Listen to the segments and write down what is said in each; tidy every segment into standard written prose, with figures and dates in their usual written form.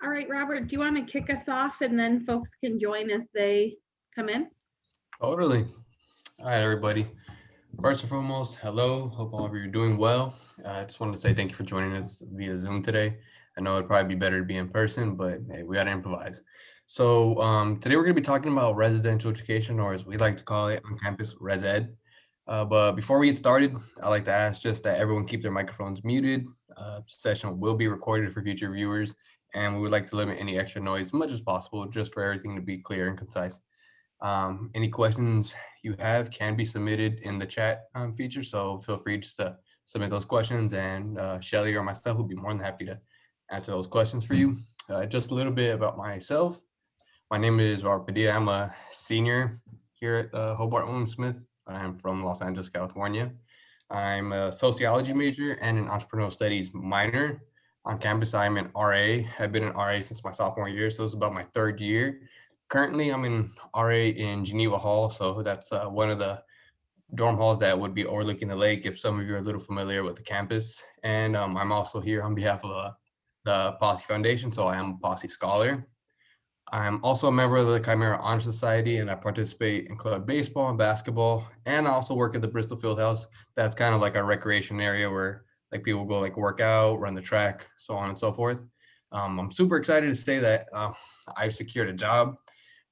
All right, Robert, do you want to kick us off and then folks can join as they come in? Totally. All right, everybody. First and foremost, hello. Hope all of you are doing well. I just wanted to say thank you for joining us via Zoom today. I know it'd probably be better to be in person, but hey, we got to improvise. So today we're going to be talking about residential education, or as we like to call it on campus, res ed. But before we get started, I'd like to ask just that everyone keep their microphones muted. Session will be recorded for future viewers, and we would like to limit any extra noise as much as possible, just for everything to be clear and concise. Any questions you have can be submitted in the chat feature, so feel free just to submit those questions, and Shelly or myself will be more than happy to answer those questions for you. Just a little bit about myself. My name is Robert Padilla. I'm a senior here at Hobart William Smith. I'm from Los Angeles, California. I'm a sociology major and an entrepreneurial studies minor. On campus, I'm an RA. I've been an RA since my sophomore year, so it's about my third year. Currently, I'm an RA in Geneva Hall, so that's one of the dorm halls that would be overlooking the lake, if some of you are a little familiar with the campus. And I'm also here on behalf of the Posse Foundation, so I am a Posse Scholar. I'm also a member of the Chimera Honor Society, and I participate in club baseball and basketball, and I also work at the Bristol Fieldhouse. That's kind of like a recreation area where like people go like work out, run the track, so on and so forth. I'm super excited to say that I've secured a job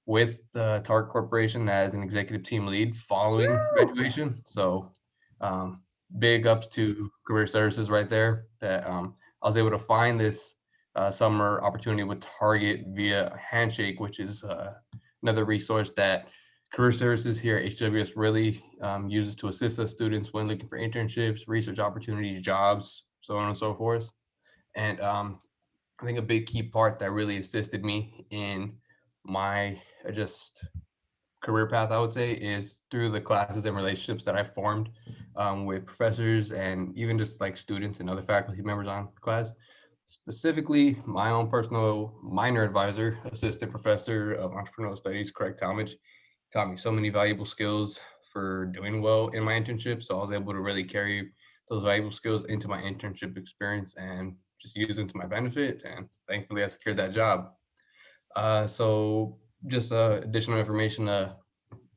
with the Target Corporation as an executive team lead following graduation. So big ups to career services right there that I was able to find this summer opportunity with Target via Handshake, which is another resource that career services here at HWS really uses to assist us students when looking for internships, research opportunities, jobs, so on and so forth. And I think a big key part that really assisted me in my just career path, I would say, is through the classes and relationships that I formed with professors and even just like students and other faculty members on class. Specifically, my own personal minor advisor, assistant professor of entrepreneurial studies, Craig Talmadge, taught me so many valuable skills for doing well in my internship. So I was able to really carry those valuable skills into my internship experience and just use them to my benefit. And thankfully, I secured that job. So just additional information to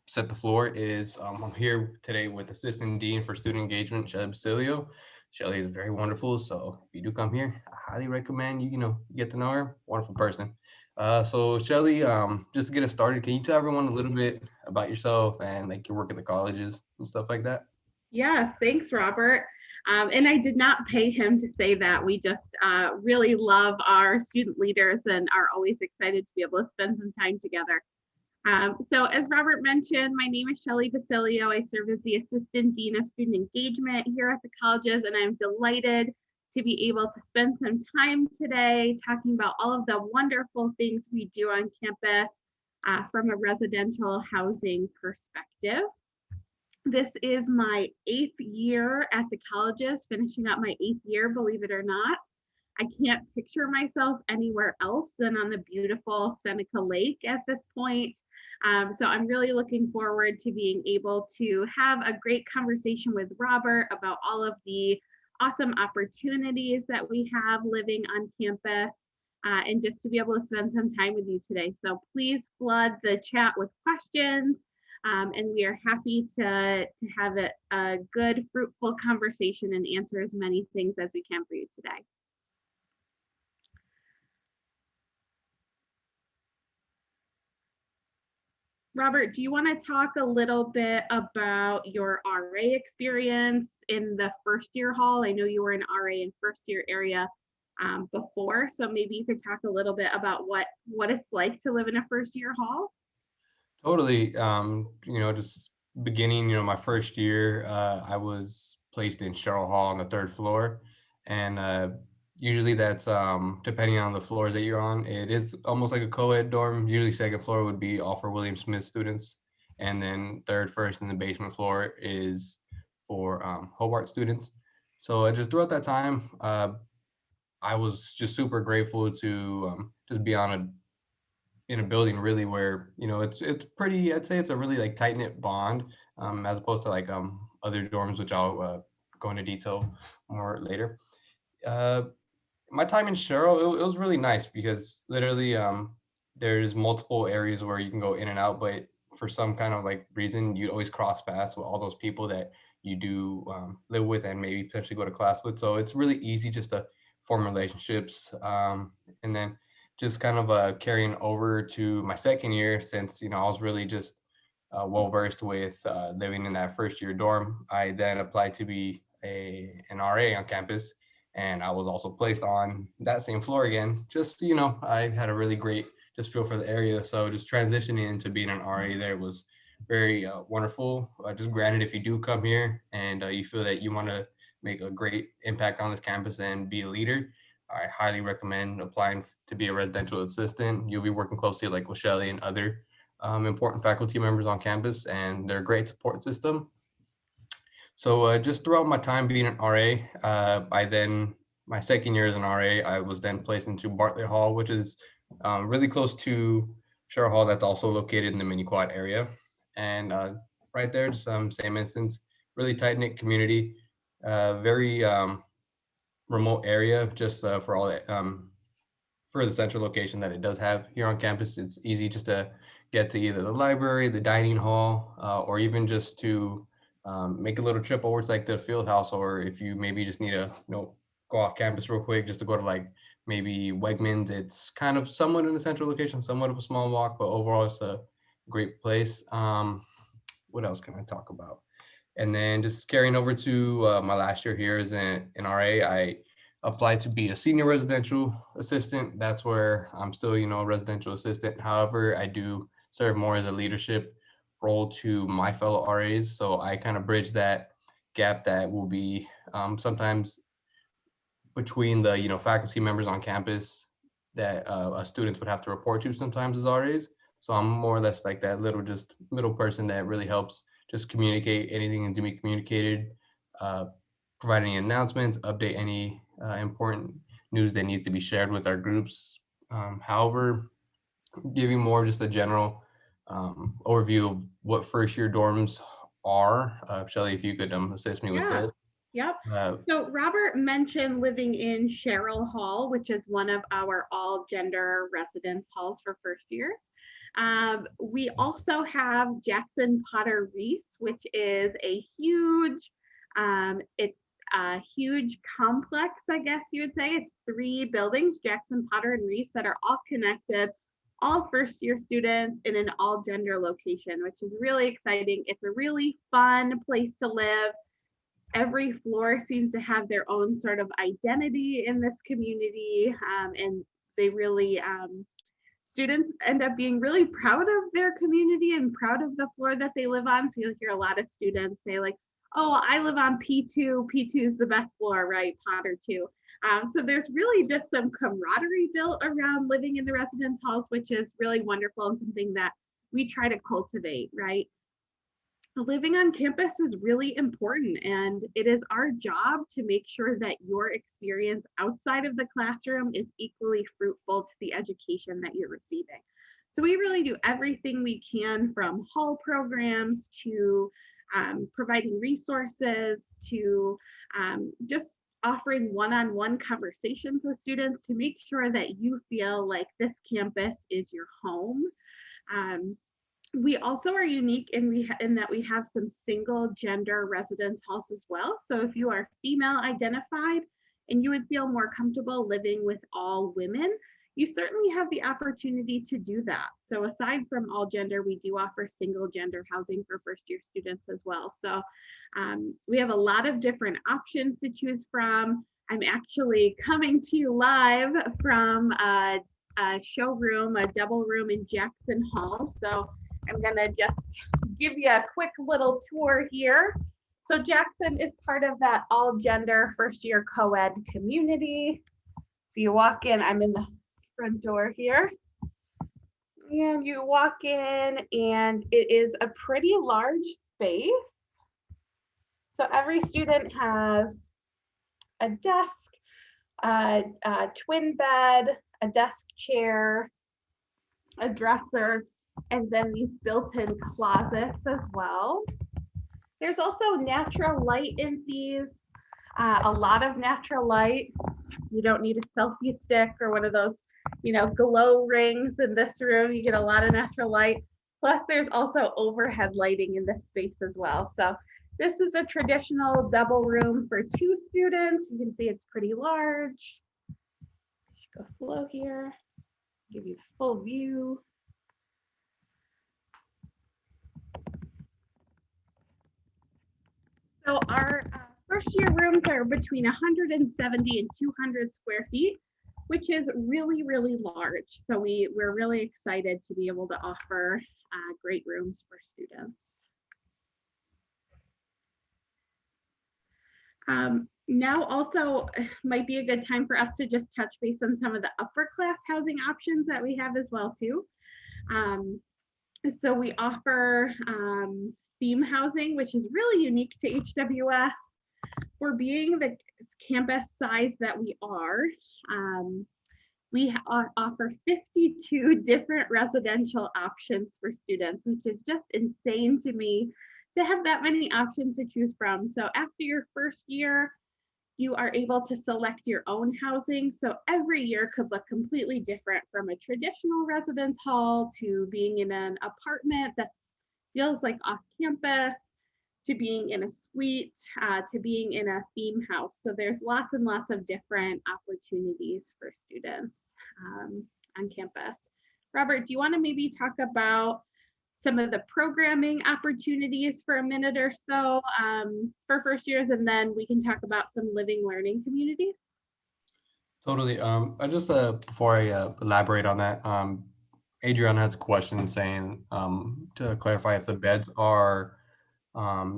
set the floor is I'm here today with Assistant Dean for Student Engagement, Shelli Basilio. Shelly is very wonderful, so if you do come here, I highly recommend you get to know her. Wonderful person. So Shelly, just to get us started, can you tell everyone a little bit about yourself and like your work at the colleges and stuff like that? Yes, thanks, Robert. And I did not pay him to say that. We just really love our student leaders and are always excited to be able to spend some time together. So as Robert mentioned, my name is Shelli Basilio. I serve as the Assistant Dean of Student Engagement here at the colleges, and I'm delighted to be able to spend some time today talking about all of the wonderful things we do on campus from a residential housing perspective. This is my 8th year at the colleges, finishing up my 8th year, believe it or not. I can't picture myself anywhere else than on the beautiful Seneca Lake at this point. So I'm really looking forward to being able to have a great conversation with Robert about all of the awesome opportunities that we have living on campus and just to be able to spend some time with you today. So please flood the chat with questions. And we are happy to have a good, fruitful conversation and answer as many things as we can for you today. Robert, do you want to talk a little bit about your RA experience in the first year hall? I know you were an RA in first year area before, so maybe you could talk a little bit about what it's like to live in a first year hall. Totally. Just beginning, my first year, I was placed in Cheryl Hall on the third floor. And usually that's depending on the floors that you're on, it is almost like a co-ed dorm. Usually second floor would be all for William Smith students. And then third, first, and the basement floor is for Hobart students. So just throughout that time, I was just super grateful to just be in a building really where it's pretty, I'd say it's a really like tight knit bond as opposed to like other dorms, which I'll go into detail more later. uh My time in Cheryl, it was really nice because literally there's multiple areas where you can go in and out, but for some kind of like reason, you'd always cross paths with all those people that you do live with and maybe potentially go to class with. So it's really easy just to form relationships. And then just kind of carrying over to my second year, since I was really just well versed with living in that first year dorm. I then applied to be an RA on campus, and I was also placed on that same floor again. Just I had a really great just feel for the area. So just transitioning into being an RA there was very wonderful. Just granted, if you do come here and you feel that you want to make a great impact on this campus and be a leader, I highly recommend applying to be a residential assistant. You'll be working closely like with Shelley and other important faculty members on campus, and they're a great support system. So just throughout my time being an RA, my second year as an RA, I was then placed into Bartlett Hall, which is really close to Shore Hall. That's also located in the mini quad area, and right there, just same instance, really tight knit community, very remote area, just for all that for the central location that it does have here on campus. It's easy just to get to either the library, the dining hall, or even just to make a little trip over to like the field house, or if you maybe just need to go off campus real quick just to go to like maybe Wegmans. It's kind of somewhat in a central location, somewhat of a small walk, but overall it's a great place. What else can I talk about? And then just carrying over to my last year here as an RA, I applied to be a senior residential assistant. That's where I'm still, a residential assistant. However, I do serve more as a leadership role to my fellow RAs. So I kind of bridge that gap that will be sometimes between the, faculty members on campus that students would have to report to sometimes as RAs. So I'm more or less like that little just middle person that really helps just communicate anything to be communicated, uh, provide any announcements, update any important news that needs to be shared with our groups. However, giving more just a general overview of what first year dorms are. Shelley, if you could assist me with Yeah. this. Yep. Uh, So Robert mentioned living in Sherrill Hall, which is one of our all gender residence halls for first years. We also have Jackson Potter Reese, which is a huge, it's a huge complex, I guess you would say. It's 3 buildings, Jackson Potter and Reese, that are all connected, all first year students in an all gender location, which is really exciting. It's a really fun place to live. Every floor seems to have their own sort of identity in this community, and they really students end up being really proud of their community and proud of the floor that they live on. So you'll hear a lot of students say like, oh, I live on P2. P2 is the best floor, right? Potter 2. So there's really just some camaraderie built around living in the residence halls, which is really wonderful and something that we try to cultivate, right? Living on campus is really important, and it is our job to make sure that your experience outside of the classroom is equally fruitful to the education that you're receiving. So we really do everything we can, from hall programs to providing resources to just offering one-on-one conversations with students to make sure that you feel like this campus is your home. We also are unique in that we have some single gender residence halls as well. So if you are female identified and you would feel more comfortable living with all women, you certainly have the opportunity to do that. So aside from all gender, we do offer single gender housing for first year students as well. So we have a lot of different options to choose from. I'm actually coming to you live from a showroom, a double room in Jackson Hall. So I'm gonna just give you a quick little tour here. So Jackson is part of that all gender first year co-ed community. So you walk in, I'm in the front door here. And you walk in and it is a pretty large space. So every student has a desk, a twin bed, a desk chair, a dresser, and then these built-in closets as well. There's also natural light in these A lot of natural light. You don't need a selfie stick or one of those, glow rings in this room. You get a lot of natural light. Plus, there's also overhead lighting in this space as well. So this is a traditional double room for 2 students. You can see it's pretty large. Go slow here, give you the full view. So our first year rooms are between 170 and 200 square feet, which is really, really large. So we're really excited to be able to offer great rooms for students. Now also might be a good time for us to just touch base on some of the upper class housing options that we have as well too. So we offer theme housing, which is really unique to HWS. For being the campus size that we are, we offer 52 different residential options for students, which is just insane to me to have that many options to choose from. So after your first year, you are able to select your own housing. So every year could look completely different, from a traditional residence hall to being in an apartment that feels like off campus, to being in a suite, to being in a theme house. So there's lots and lots of different opportunities for students on campus. Robert, do you want to maybe talk about some of the programming opportunities for a minute or so for first years, and then we can talk about some living learning communities? Totally. I just before I elaborate on that, Adriana has a question saying to clarify if the beds are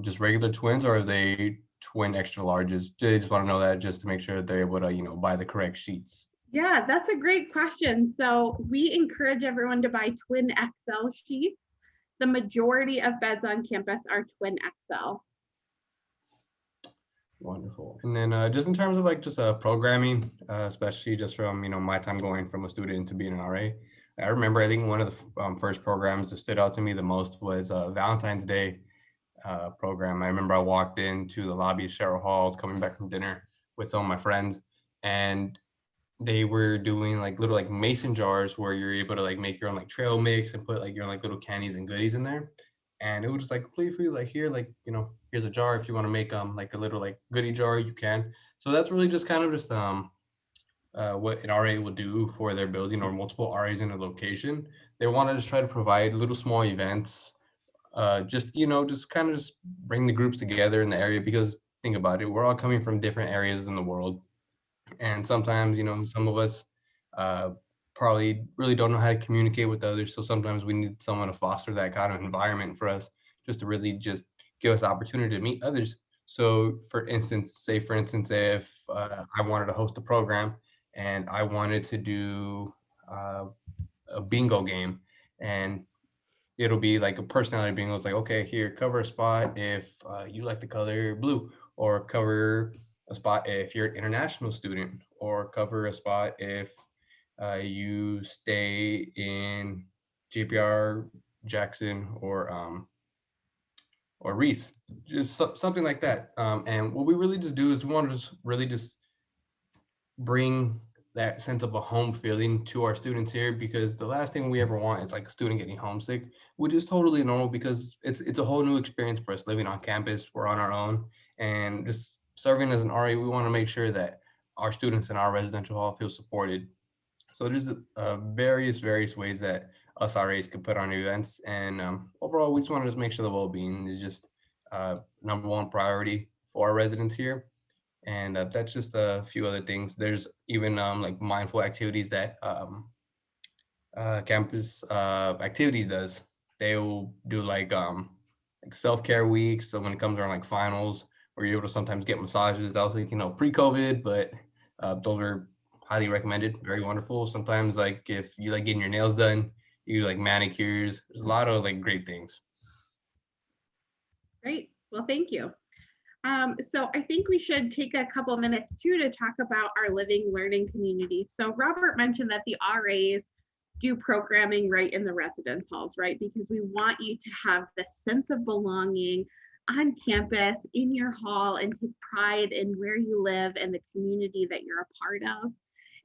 just regular twins or are they twin extra larges. They just want to know that just to make sure that they're able to buy the correct sheets. Yeah, that's a great question. So we encourage everyone to buy twin XL sheets. The majority of beds on campus are twin XL. Wonderful. And then just in terms of just programming, especially just from my time going from a student to being an RA, I remember I think one of the first programs that stood out to me the most was Valentine's Day program. I remember I walked into the lobby of Sherrill Halls coming back from dinner with some of my friends, and they were doing little mason jars where you're able to make your own trail mix and put your own little candies and goodies in there. And it was just completely free, here, here's a jar. If you want to make a little goodie jar, you can. So that's really just kind of just what an RA will do for their building, or multiple RAs in a location. They want to just try to provide little small events, just kind of just bring the groups together in the area, because think about it, we're all coming from different areas in the world. And sometimes, some of us probably really don't know how to communicate with others. So sometimes we need someone to foster that kind of environment for us, just to really just give us the opportunity to meet others. So for instance, if I wanted to host a program and I wanted to do a bingo game, and it'll be like a personality bingo. It's okay, here, cover a spot if you like the color blue, or cover a spot if you're an international student, or cover a spot if you stay in JPR, Jackson, or Reese, just something like that. And what we really just do is we want to just really just bring that sense of a home feeling to our students here, because the last thing we ever want is a student getting homesick, which is totally normal because it's a whole new experience for us living on campus. We're on our own, and just serving as an RA, we want to make sure that our students in our residential hall feel supported. So there's various ways that us RAs can put on events, and overall, we just want to just make sure the well-being is just number one priority for our residents here. And that's just a few other things. There's even mindful activities that campus activities does. They will do self-care weeks. So when it comes around finals, where you're able to sometimes get massages. That was pre-COVID, but those are highly recommended. Very wonderful. Sometimes if you getting your nails done, you do manicures. There's a lot of great things. Great. Well, thank you. So I think we should take a couple minutes too to talk about our living learning community. So Robert mentioned that the RAs do programming right in the residence halls, right? Because we want you to have this sense of belonging, on campus, in your hall, and take pride in where you live and the community that you're a part of.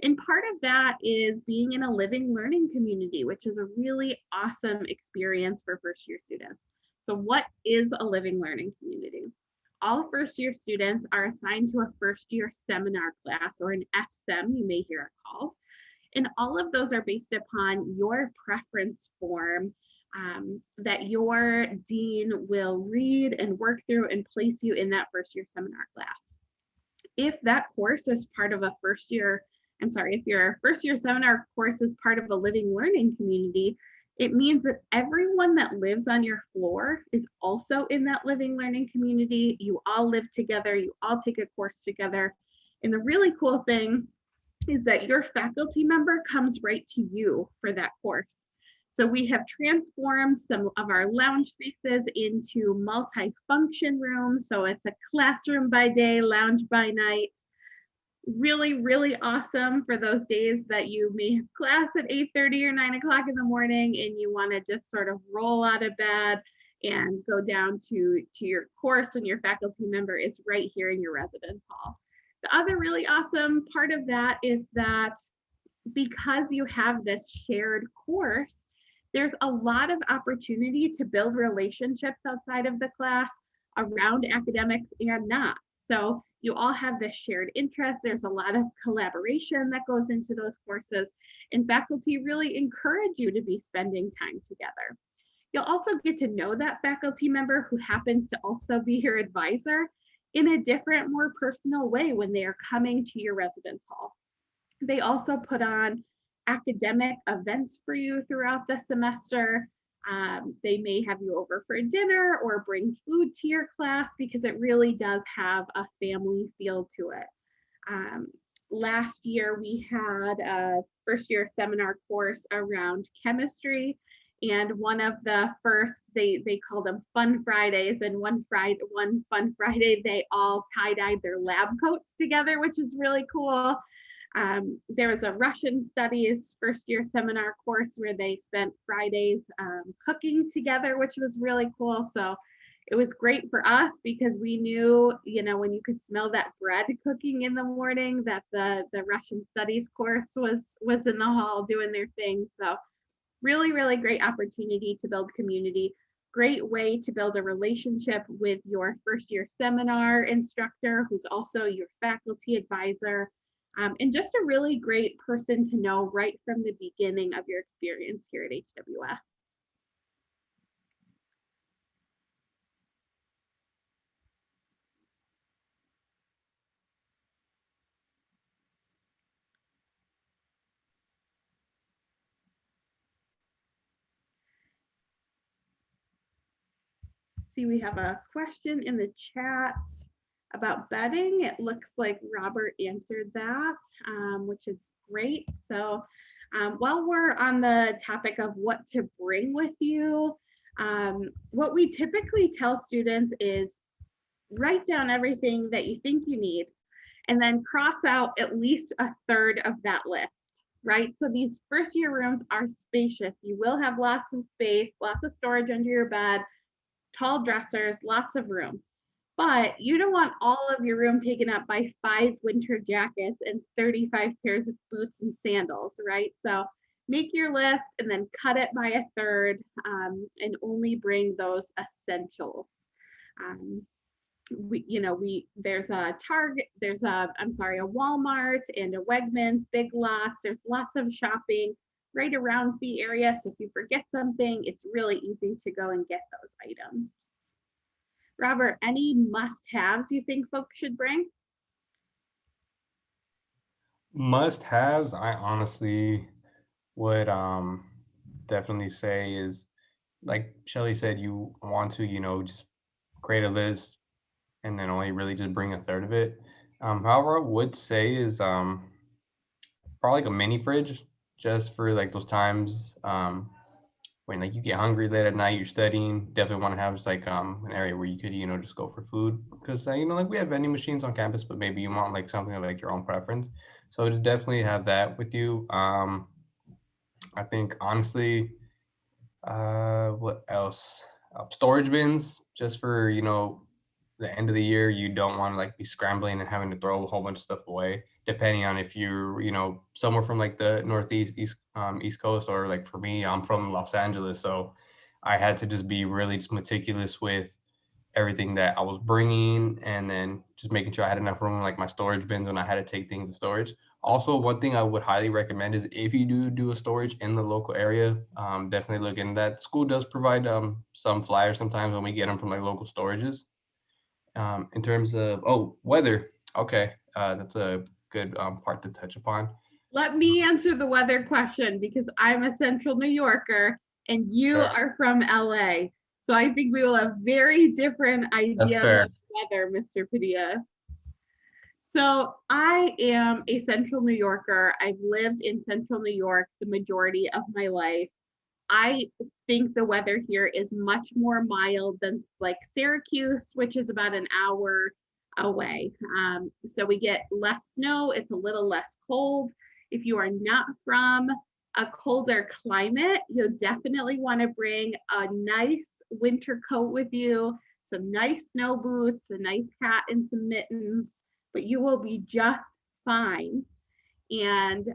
And part of that is being in a living learning community, which is a really awesome experience for first year students. So what is a living learning community? All first year students are assigned to a first year seminar class, or an FSEM, you may hear it called. And all of those are based upon your preference form that your dean will read and work through and place you in that first year seminar class. If that course is part of a if your first year seminar course is part of a living learning community, it means that everyone that lives on your floor is also in that living learning community. You all live together, you all take a course together. And the really cool thing is that your faculty member comes right to you for that course. So we have transformed some of our lounge spaces into multi-function rooms. So it's a classroom by day, lounge by night. Really, really awesome for those days that you may have class at 8:30 or 9 o'clock in the morning and you want to just sort of roll out of bed and go down to your course when your faculty member is right here in your residence hall. The other really awesome part of that is that because you have this shared course, there's a lot of opportunity to build relationships outside of the class around academics and not. So you all have this shared interest. There's a lot of collaboration that goes into those courses, and faculty really encourage you to be spending time together. You'll also get to know that faculty member who happens to also be your advisor in a different, more personal way when they are coming to your residence hall. They also put on academic events for you throughout the semester. They may have you over for dinner or bring food to your class because it really does have a family feel to it. Last year, we had a first year seminar course around chemistry. And one of the first, they called them Fun Fridays. And one Fun Friday, they all tie-dyed their lab coats together, which is really cool. There was a Russian studies first year seminar course where they spent Fridays cooking together, which was really cool. So it was great for us because we knew, when you could smell that bread cooking in the morning, that the Russian studies course was in the hall doing their thing. So really, really great opportunity to build community. Great way to build a relationship with your first year seminar instructor, who's also your faculty advisor. And just a really great person to know right from the beginning of your experience here at HWS. See, we have a question in the chat about bedding. It looks like Robert answered that, which is great. So while we're on the topic of what to bring with you, what we typically tell students is write down everything that you think you need and then cross out at least a third of that list, right? So these first year rooms are spacious. You will have lots of space, lots of storage under your bed, tall dressers, lots of room. But you don't want all of your room taken up by 5 winter jackets and 35 pairs of boots and sandals, right? So make your list and then cut it by a third and only bring those essentials. There's a Target, there's a Walmart and a Wegmans, Big Lots. There's lots of shopping right around the area. So if you forget something, it's really easy to go and get those items. Robert, any must-haves you think folks should bring? Must-haves, I honestly would definitely say is, like Shelly said, you want to, just create a list and then only really just bring a third of it. However, I would say is probably like a mini fridge just for like those times when like you get hungry late at night, you're studying. Definitely want to have just like an area where you could just go for food because like we have vending machines on campus, but maybe you want like something of like your own preference. So just definitely have that with you. I think honestly, what else? storage bins just for, the end of the year. You don't want to like be scrambling and having to throw a whole bunch of stuff away, depending on if you're, somewhere from like the Northeast, East Coast, or like for me, I'm from Los Angeles. So I had to just be really just meticulous with everything that I was bringing, and then just making sure I had enough room in like my storage bins when I had to take things to storage. Also, one thing I would highly recommend is if you do a storage in the local area, definitely look into that. School does provide some flyers sometimes when we get them from like local storages. In terms of weather, okay, that's a good part to touch upon. Let me answer the weather question because I'm a Central New Yorker and you Sure. are from LA. So I think we will have very different That's ideas fair. of weather, Mr. Padilla. So I am a Central New Yorker. I've lived in Central New York the majority of my life. I think the weather here is much more mild than like Syracuse, which is about an hour away. So we get less snow. It's a little less cold. If you are not from a colder climate, you'll definitely want to bring a nice winter coat with you, some nice snow boots, a nice hat, and some mittens, but you will be just fine. And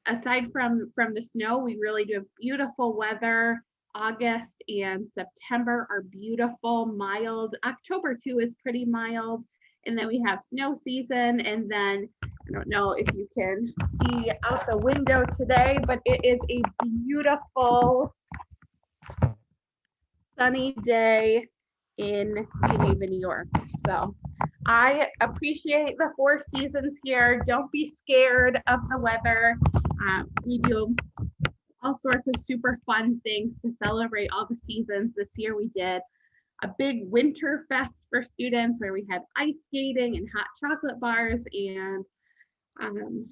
aside from the snow, we really do have beautiful weather. August and September are beautiful, mild. October too is pretty mild. And then we have snow season. And then I don't know if you can see out the window today, but it is a beautiful sunny day in Geneva, New York. So I appreciate the 4 seasons here. Don't be scared of the weather. We do all sorts of super fun things to celebrate all the seasons. This year we did a big winter fest for students where we had ice skating and hot chocolate bars and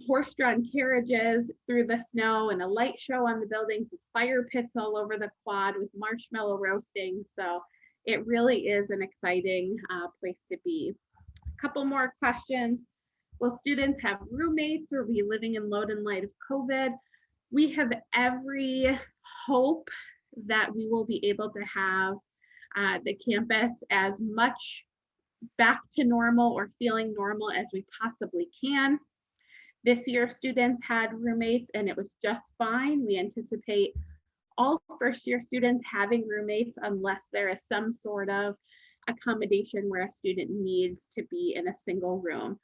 horse-drawn carriages through the snow and a light show on the buildings with fire pits all over the quad with marshmallow roasting. So it really is an exciting place to be. A couple more questions. Will students have roommates or be living in load in light of COVID? We have every hope that we will be able to have the campus as much back to normal or feeling normal as we possibly can. This year, students had roommates and it was just fine. We anticipate all first year students having roommates unless there is some sort of accommodation where a student needs to be in a single room.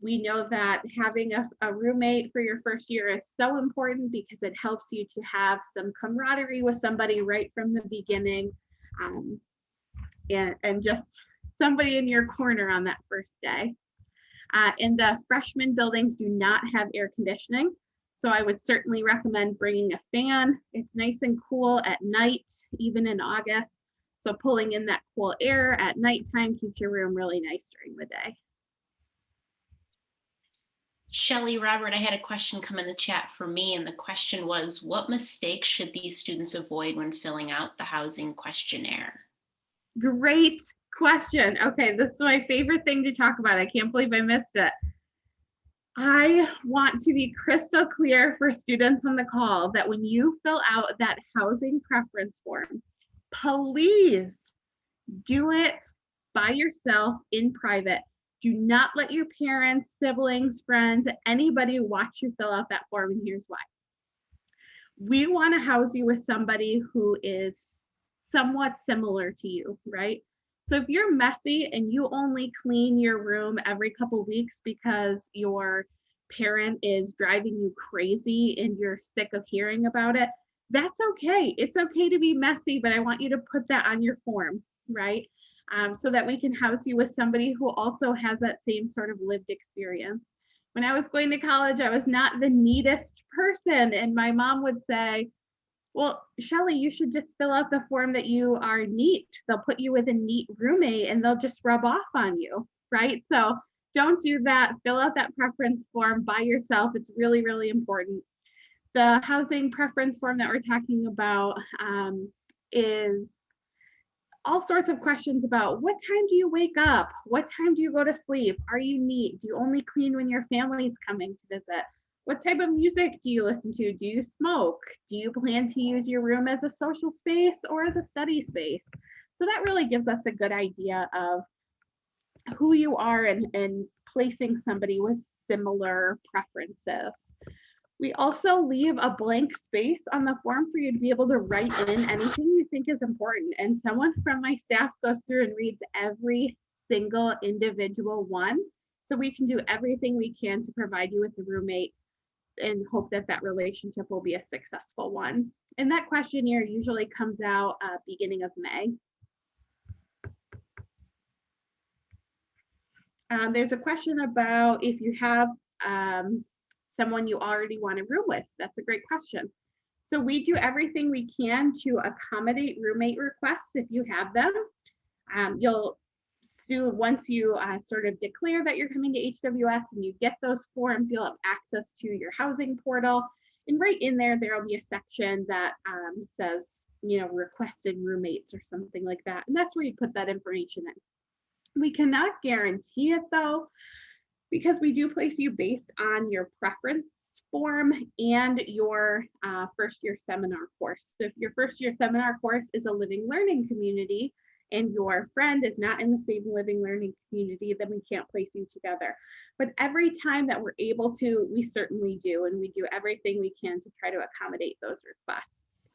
We know that having a roommate for your first year is so important because it helps you to have some camaraderie with somebody right from the beginning, and just somebody in your corner on that first day. And the freshman buildings do not have air conditioning, so I would certainly recommend bringing a fan. It's nice and cool at night, even in August. So pulling in that cool air at nighttime keeps your room really nice during the day. Shelley, Robert, I had a question come in the chat for me, and the question was, what mistakes should these students avoid when filling out the housing questionnaire? Great question. Okay, this is my favorite thing to talk about. I can't believe I missed it. I want to be crystal clear for students on the call that when you fill out that housing preference form, please do it by yourself in private. Do not let your parents, siblings, friends, anybody watch you fill out that form, and here's why. We want to house you with somebody who is somewhat similar to you, right? So if you're messy and you only clean your room every couple weeks because your parent is driving you crazy and you're sick of hearing about it, that's okay. It's okay to be messy, but I want you to put that on your form, right? So that we can house you with somebody who also has that same sort of lived experience. When I was going to college, I was not the neatest person, and my mom would say, well, Shelley, you should just fill out the form that you are neat. They'll put you with a neat roommate and they'll just rub off on you, right? So don't do that. Fill out that preference form by yourself. It's really, really important. The housing preference form that we're talking about is all sorts of questions about what time do you wake up? What time do you go to sleep? Are you neat? Do you only clean when your family's coming to visit? What type of music do you listen to? Do you smoke? Do you plan to use your room as a social space or as a study space? So that really gives us a good idea of who you are and placing somebody with similar preferences. We also leave a blank space on the form for you to be able to write in anything you think is important. And someone from my staff goes through and reads every single individual one. So we can do everything we can to provide you with a roommate and hope that that relationship will be a successful one. And that questionnaire usually comes out beginning of May. There's a question about if you have someone you already want to room with. That's a great question. So we do everything we can to accommodate roommate requests if you have them. You'll soon, once you sort of declare that you're coming to HWS and you get those forms, you'll have access to your housing portal. And right in there, there'll be a section that says, you know, requested roommates or something like that. And that's where you put that information in. We cannot guarantee it though, because we do place you based on your preference form and your first year seminar course. So if your first year seminar course is a living learning community and your friend is not in the same living learning community, then we can't place you together. But every time that we're able to, we certainly do, and we do everything we can to try to accommodate those requests.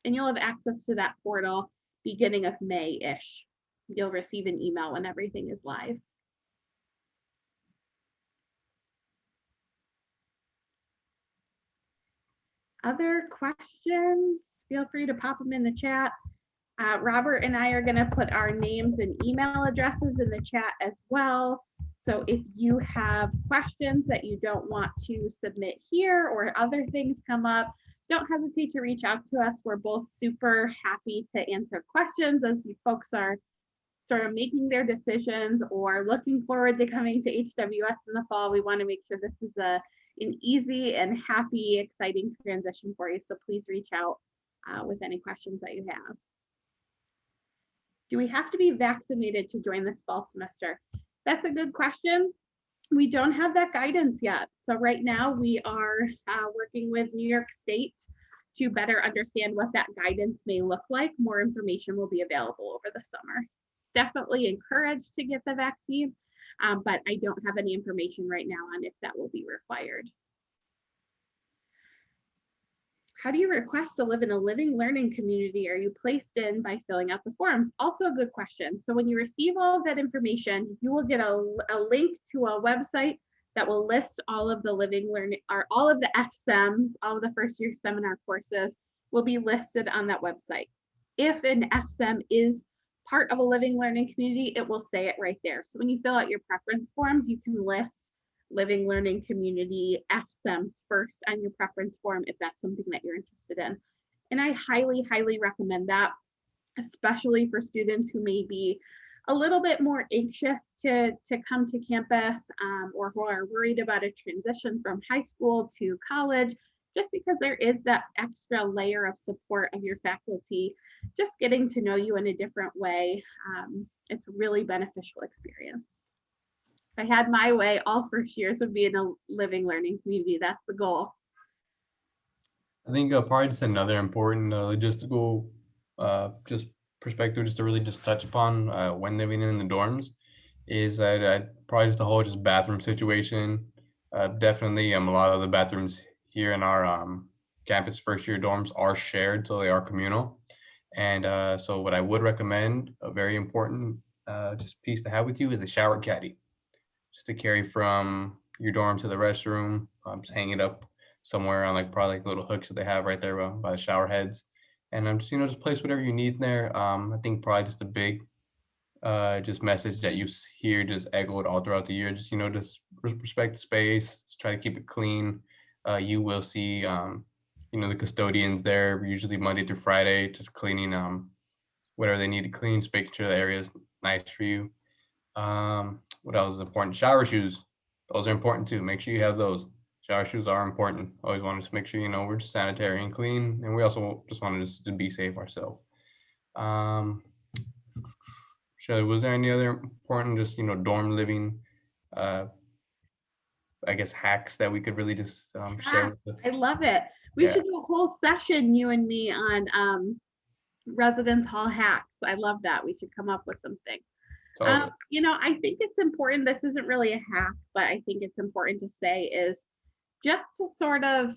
And you'll have access to that portal beginning of May-ish. You'll receive an email when everything is live. Other questions? Feel free to pop them in the chat. Robert and I are going to put our names and email addresses in the chat as well. So if you have questions that you don't want to submit here or other things come up, don't hesitate to reach out to us. We're both super happy to answer questions as you folks are sort of making their decisions or looking forward to coming to HWS in the fall. We want to make sure this is an easy and happy, exciting transition for you. So please reach out with any questions that you have. Do we have to be vaccinated to join this fall semester? That's a good question. We don't have that guidance yet. So right now we are working with New York State to better understand what that guidance may look like. More information will be available over the summer. It's definitely encouraged to get the vaccine, but I don't have any information right now on if that will be required. How do you request to live in a living learning community? Are you placed in by filling out the forms? Also a good question. So when you receive all of that information, you will get a link to a website that will list all of the living learning, or all of the FSEMs, all of the first year seminar courses will be listed on that website. If an FSEM is part of a living learning community, it will say it right there. So when you fill out your preference forms, you can list living learning community FSEMs first on your preference form if that's something that you're interested in. And I highly, highly recommend that, especially for students who may be a little bit more anxious to come to campus or who are worried about a transition from high school to college, just because there is that extra layer of support of your faculty, just getting to know you in a different way. It's a really beneficial experience. If I had my way, all first years would be in a living learning community. That's the goal. I think probably just another important logistical just perspective just to really just touch upon when living in the dorms is that probably just the whole just bathroom situation. Definitely a lot of the bathrooms here in our campus first year dorms are shared, so they are communal. And so what I would recommend, a very important just piece to have with you, is a shower caddy. Just to carry from your dorm to the restroom, just hang it up somewhere on probably little hooks that they have right there by the shower heads. And just, just place whatever you need in there. I think probably just a big just message that you hear just echoed all throughout the year. Just, just respect the space, just try to keep it clean. You will see, the custodians there, usually Monday through Friday, just cleaning whatever they need to clean, just making sure the area is nice for you. What else is important? Shower shoes. Those are important too. Make sure you have those. Shower shoes are important. Always want to make sure, we're just sanitary and clean. And we also just want to just to be safe ourselves. Shelley, was there any other important, just, dorm living I guess, hacks that we could really just share with I love it. We yeah, should do a whole session, you and me, on residence hall hacks. I love that. We should come up with something. totally. I think it's important. This isn't really a hack, but I think it's important to say is just to sort of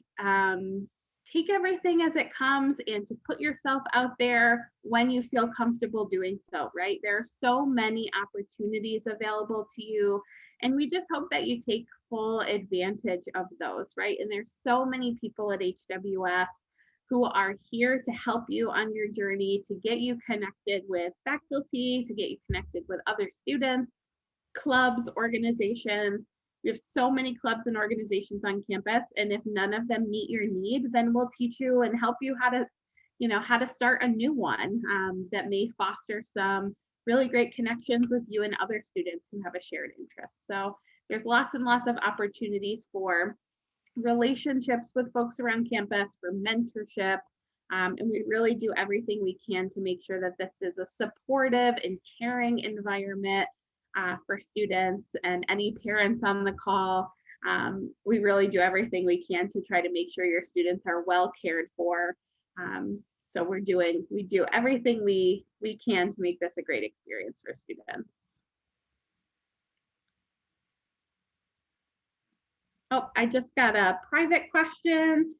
take everything as it comes and to put yourself out there when you feel comfortable doing so, right? There are so many opportunities available to you. And we just hope that you take full advantage of those, right? And there's so many people at HWS who are here to help you on your journey, to get you connected with faculty, to get you connected with other students, clubs, organizations. We have so many clubs and organizations on campus, and if none of them meet your need, then we'll teach you and help you how to start a new one that may foster some really great connections with you and other students who have a shared interest. So there's lots and lots of opportunities for relationships with folks around campus, for mentorship. And we really do everything we can to make sure that this is a supportive and caring environment for students and any parents on the call. We really do everything we can to try to make sure your students are well cared for. So we do everything we can to make this a great experience for students. Oh, I just got a private question.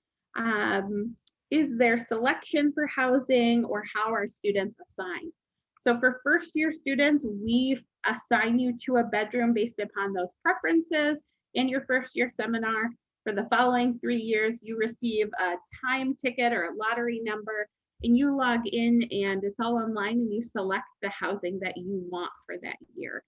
Is there selection for housing, or how are students assigned? So for first year students, we assign you to a bedroom based upon those preferences in your first year seminar. For the following 3 years, you receive a time ticket or a lottery number, and you log in and it's all online, and you select the housing that you want for that year.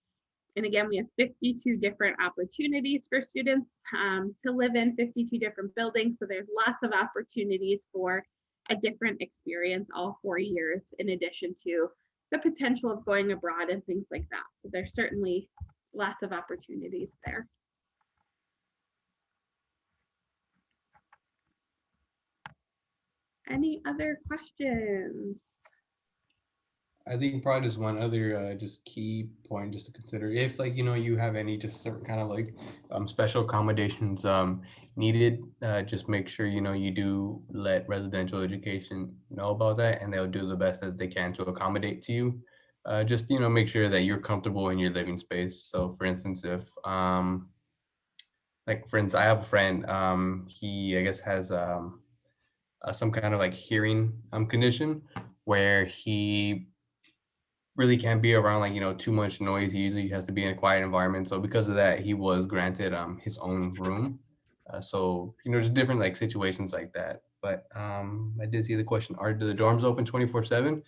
And again, we have 52 different opportunities for students to live in 52 different buildings. So there's lots of opportunities for a different experience all 4 years, in addition to the potential of going abroad and things like that. So there's certainly lots of opportunities there. Any other questions? I think probably just one other just key point just to consider, if like you have any just certain kind of like special accommodations needed, just make sure you do let residential education know about that, and they'll do the best that they can to accommodate to you. Just make sure that you're comfortable in your living space. So for instance, if like for instance, I have a friend, he I guess has some kind of like hearing condition where he really can't be around like too much noise. He usually has to be in a quiet environment, so because of that he was granted his own room. So just different like situations like that. But I did see the question, are the dorms open 24/7?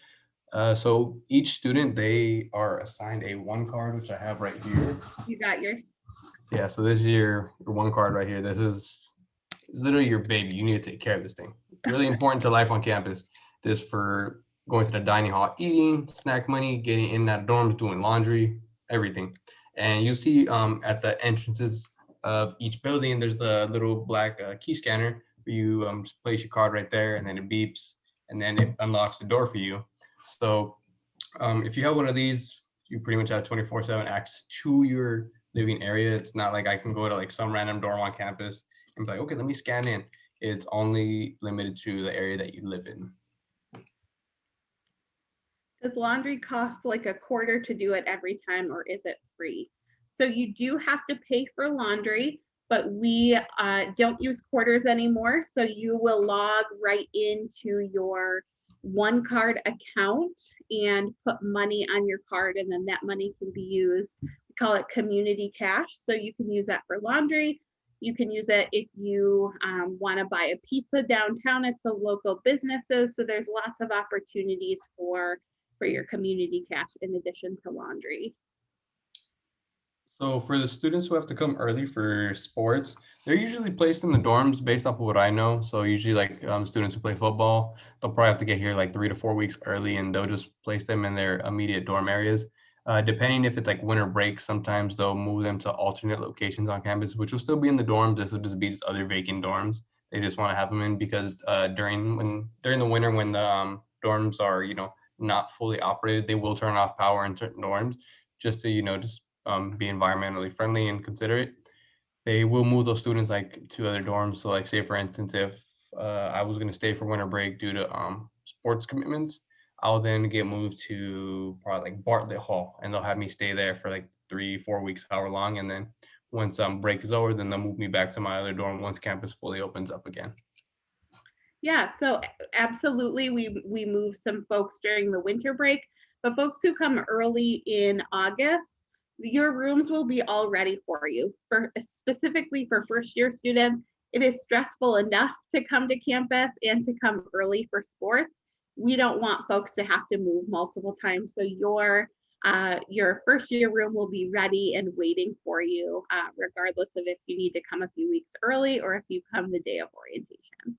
So each student, they are assigned a one card, which I have right here. You got yours. Yeah, so this is your one card right here. This is it's literally your baby. You need to take care of this thing. Really important to life on campus. This for going to the dining hall, eating, snack money, getting in and out of dorms, doing laundry, everything. And you see at the entrances of each building, there's the little black key scanner where you just place your card right there, and then it beeps, and then it unlocks the door for you. So if you have one of these, you pretty much have 24/7 access to your living area. It's not like I can go to like some random dorm on campus and be like, okay, let me scan in. It's only limited to the area that you live in. Does laundry cost like a quarter to do it every time, or is it free? So you do have to pay for laundry, but we don't use quarters anymore. So you will log right into your one card account and put money on your card, and then that money can be used. We call it community cash. So you can use that for laundry. You can use it if you want to buy a pizza downtown at some local businesses. So there's lots of opportunities for your community cash in addition to laundry. So for the students who have to come early for sports, they're usually placed in the dorms based off of what I know. So usually like students who play football, they'll probably have to get here like 3 to 4 weeks early, and they'll just place them in their immediate dorm areas. Depending if it's like winter break, sometimes they'll move them to alternate locations on campus, which will still be in the dorms. This will just be just other vacant dorms. They just want to have them in because during the winter, when the dorms are not fully operated, they will turn off power in certain dorms just to just be environmentally friendly and considerate. they will move those students like to other dorms. So like say for instance, if I was going to stay for winter break due to sports commitments, I'll then get moved to probably like Bartlett Hall, and they'll have me stay there for like 3 4 weeks, however long, and then once break is over, then they'll move me back to my other dorm once campus fully opens up again. Yeah, so absolutely, we move some folks during the winter break, but folks who come early in August, your rooms will be all ready for you. For specifically for first year students, it is stressful enough to come to campus and to come early for sports. We don't want folks to have to move multiple times, so your first year room will be ready and waiting for you, regardless of if you need to come a few weeks early or if you come the day of orientation.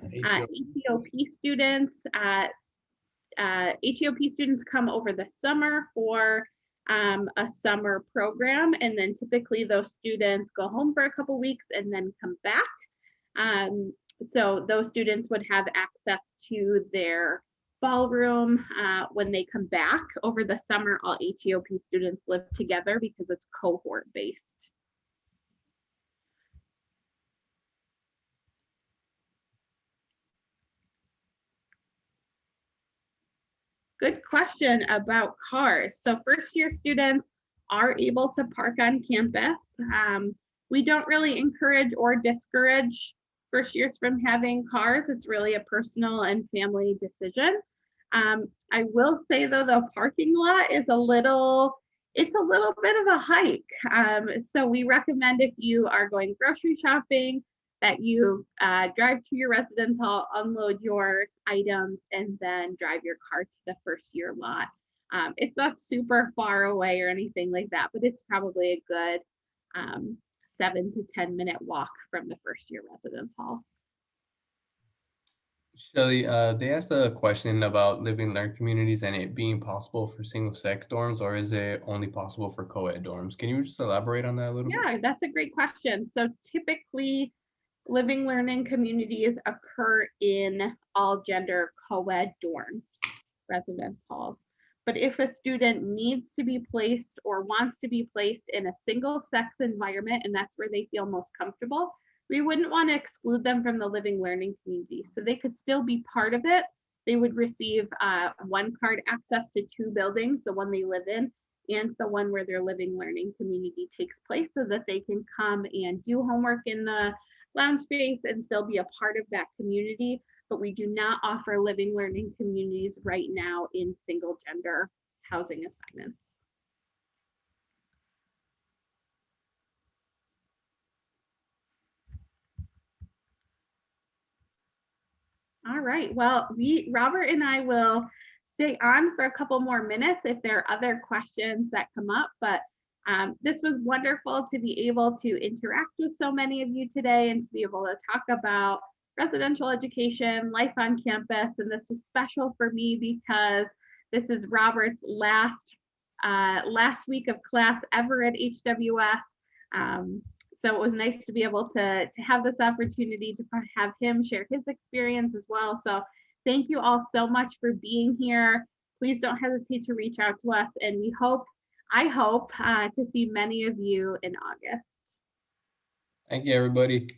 HEOP students, HEOP students come over the summer for a summer program, and then typically those students go home for a couple weeks and then come back. So those students would have access to their ballroom when they come back. Over the summer, all HEOP students live together because it's cohort based. Good question about cars. So first year students are able to park on campus. We don't really encourage or discourage first years from having cars. It's really a personal and family decision. I will say though, the parking lot is it's a little bit of a hike. So we recommend if you are going grocery shopping, that you drive to your residence hall, unload your items, and then drive your car to the first year lot. It's not super far away or anything like that, but it's probably a good 7 to 10 minute walk from the first year residence halls. Shelly, they asked a question about living learn communities and it being possible for single sex dorms, or is it only possible for co-ed dorms? Can you just elaborate on that a little bit? Yeah, that's a great question. So typically, living learning communities occur in all gender co-ed dorms, residence halls. But if a student needs to be placed or wants to be placed in a single sex environment, and that's where they feel most comfortable, we wouldn't want to exclude them from the living learning community. So they could still be part of it. They would receive one card access to 2 buildings, the one they live in and the one where their living learning community takes place, so that they can come and do homework in the lounge space and still be a part of that community. But we do not offer living learning communities right now in single gender housing assignments. All right, well, Robert and I will stay on for a couple more minutes if there are other questions that come up, but this was wonderful to be able to interact with so many of you today and to be able to talk about residential education, life on campus. And this was special for me because this is Robert's last week of class ever at HWS. So it was nice to be able to have this opportunity to have him share his experience as well. So thank you all so much for being here. Please don't hesitate to reach out to us, and I hope to see many of you in August. Thank you, everybody.